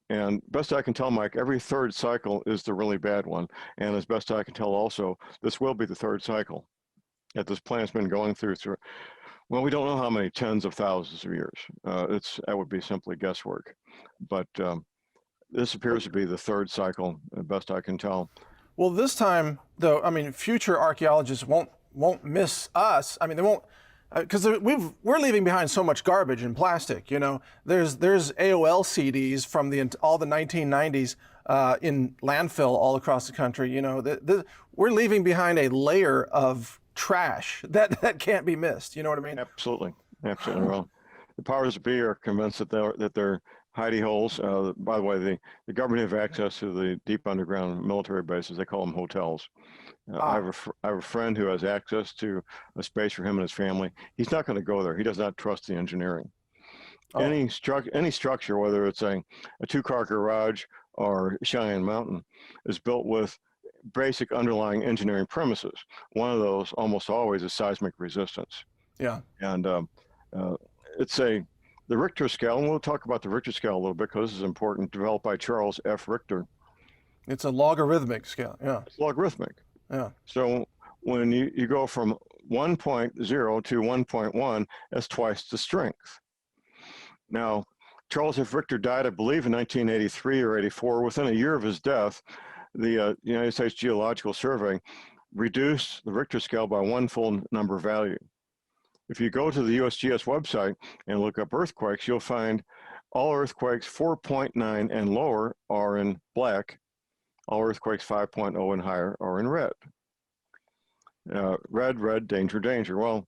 And best I can tell, Mike, every third cycle is the really bad one. And as best I can tell also, this will be the third cycle that this planet's been going through. Well, we don't know how many tens of thousands of years. That would be simply guesswork. But this appears to be the third cycle, best I can tell. Well, this time, though, I mean, future archaeologists won't miss us. I mean, they won't, because we're leaving behind so much garbage and plastic. You know, there's AOL CDs from all the 1990s in landfill all across the country. You know, we're leaving behind a layer of trash that can't be missed. You know what I mean? Absolutely, absolutely. Well, the powers that be are convinced that they're hidey holes. By the way, the government have access to the deep underground military bases. They call them hotels. I have a friend who has access to a space for him and his family. He's not going to go there. He does not trust the engineering. Oh. Any structure, whether it's a two-car garage or Cheyenne Mountain, is built with basic underlying engineering premises. One of those almost always is seismic resistance. Yeah. And the Richter scale, and we'll talk about the Richter scale a little bit because this is important, developed by Charles F. Richter. It's a logarithmic scale, yeah. It's logarithmic. Yeah. So when you go from 1.0 to 1.1, that's twice the strength. Now, Charles F. Richter died, I believe, in 1983 or 84. Within a year of his death, the United States Geological Survey reduced the Richter scale by one full number value. If you go to the USGS website and look up earthquakes, you'll find all earthquakes 4.9 and lower are in black. All earthquakes 5.0 and higher are in red. Red, danger, danger. Well,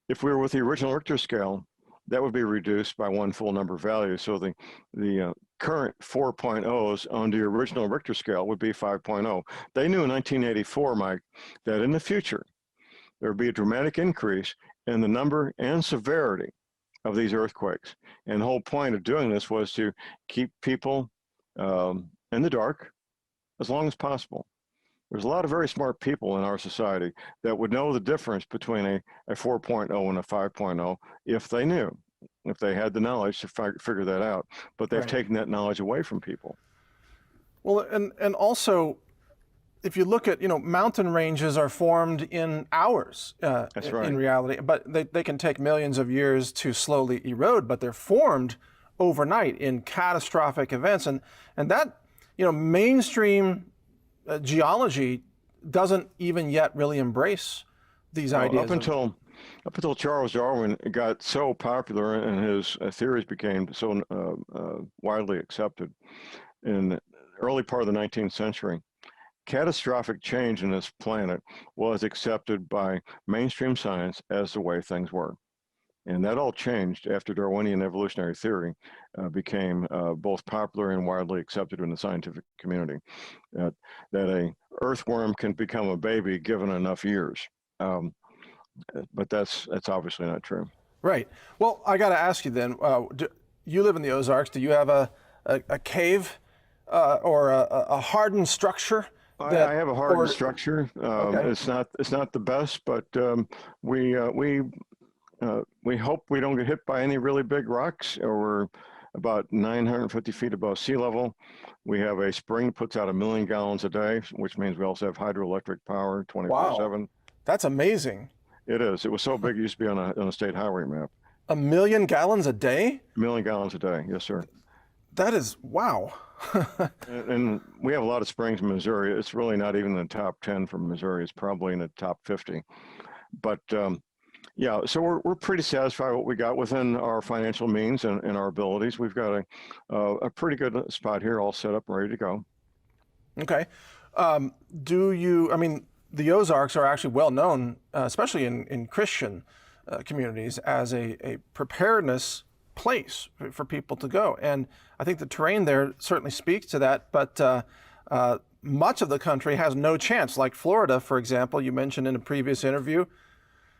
if we were with the original Richter scale, that would be reduced by one full number value. So the current 4.0s on the original Richter scale would be 5.0. They knew in 1984, Mike, that in the future, there would be a dramatic increase in the number and severity of these earthquakes. And the whole point of doing this was to keep people in the dark as long as possible. There's a lot of very smart people in our society that would know the difference between a 4.0 and a 5.0 if they knew, if they had the knowledge to figure that out. But they've taken that knowledge away from people. Well, and also, if you look at, mountain ranges are formed in hours That's right. in reality, but they can take millions of years to slowly erode, but they're formed overnight in catastrophic events. And that, mainstream geology doesn't even yet really embrace these ideas. Up until Charles Darwin got so popular and his theories became so widely accepted in the early part of the 19th century, catastrophic change in this planet was accepted by mainstream science as the way things were. And that all changed after Darwinian evolutionary theory became both popular and widely accepted in the scientific community. That a earthworm can become a baby given enough years. But that's obviously not true. Right. Well, I got to ask you then, you live in the Ozarks. Do you have a cave or a hardened structure? I have a hardened structure. Okay. It's not the best, but we hope we don't get hit by any really big rocks. We're about 950 feet above sea level. We have a spring that puts out 1 million gallons a day, which means we also have hydroelectric power 24/7. Wow. That's amazing. It is. It was so big it used to be on a state highway map. 1 million gallons a day? 1 million gallons a day, yes, sir. That is, wow. and we have a lot of springs in Missouri. It's really not even in the top 10 from Missouri. It's probably in the top 50. But yeah, so we're pretty satisfied with what we got within our financial means and our abilities. We've got a pretty good spot here all set up and ready to go. Okay. The Ozarks are actually well known, especially in Christian communities, as a preparedness place for people to go. And I think the terrain there certainly speaks to that, but much of the country has no chance, like Florida, for example, you mentioned in a previous interview,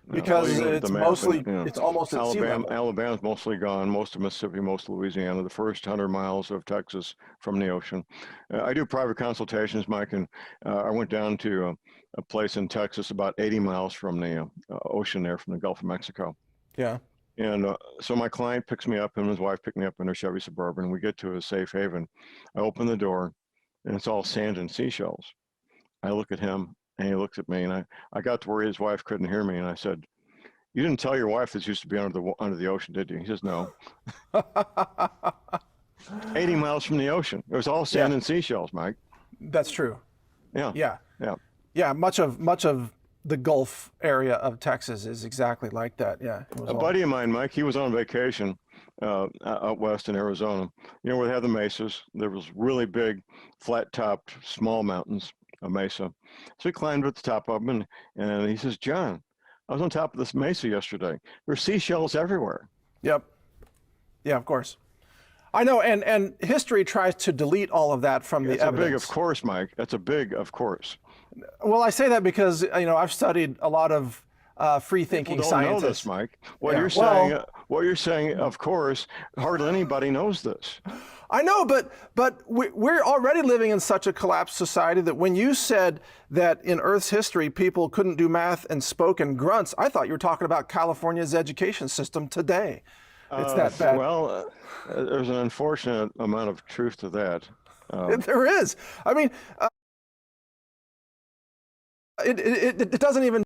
because it's mostly, it's almost at sea level. Alabama's mostly gone, most of Mississippi, most of Louisiana, the first 100 miles of Texas from the ocean. I do private consultations, Mike, and I went down to a place in Texas about 80 miles from the ocean there, from the Gulf of Mexico. Yeah. And so my client picks me up, and his wife picked me up in her Chevy Suburban. We get to a safe haven. I open the door, and it's all sand and seashells. I look at him, and he looks at me, and I got to where his wife couldn't hear me, and I said, "You didn't tell your wife this used to be under the ocean, did you?" He says, "No." 80 miles from the ocean. It was all sand Yeah. and seashells, Mike. That's true. Yeah. Yeah. Yeah. Yeah. Much of the Gulf area of Texas is exactly like that. Yeah. It was A all- buddy of mine, Mike, he was on vacation out west in Arizona. You know where they have the mesas? There was really big, flat-topped, small mountains, a mesa. So he climbed at the top of them, and he says, "John, I was on top of this mesa yesterday. There's seashells everywhere." Yep. Yeah, of course. I know, and history tries to delete all of that from the That's a evidence. big of course, Mike. That's a big of course. Well, I say that because I've studied a lot of free-thinking People don't know scientists. this, Mike. What Yeah, you're well- saying, of course, hardly anybody knows this. I know, but we're already living in such a collapsed society that when you said that in Earth's history people couldn't do math and spoke in grunts, I thought you were talking about California's education system today. It's that bad. Well, there's an unfortunate amount of truth to that. There is. I mean, it doesn't even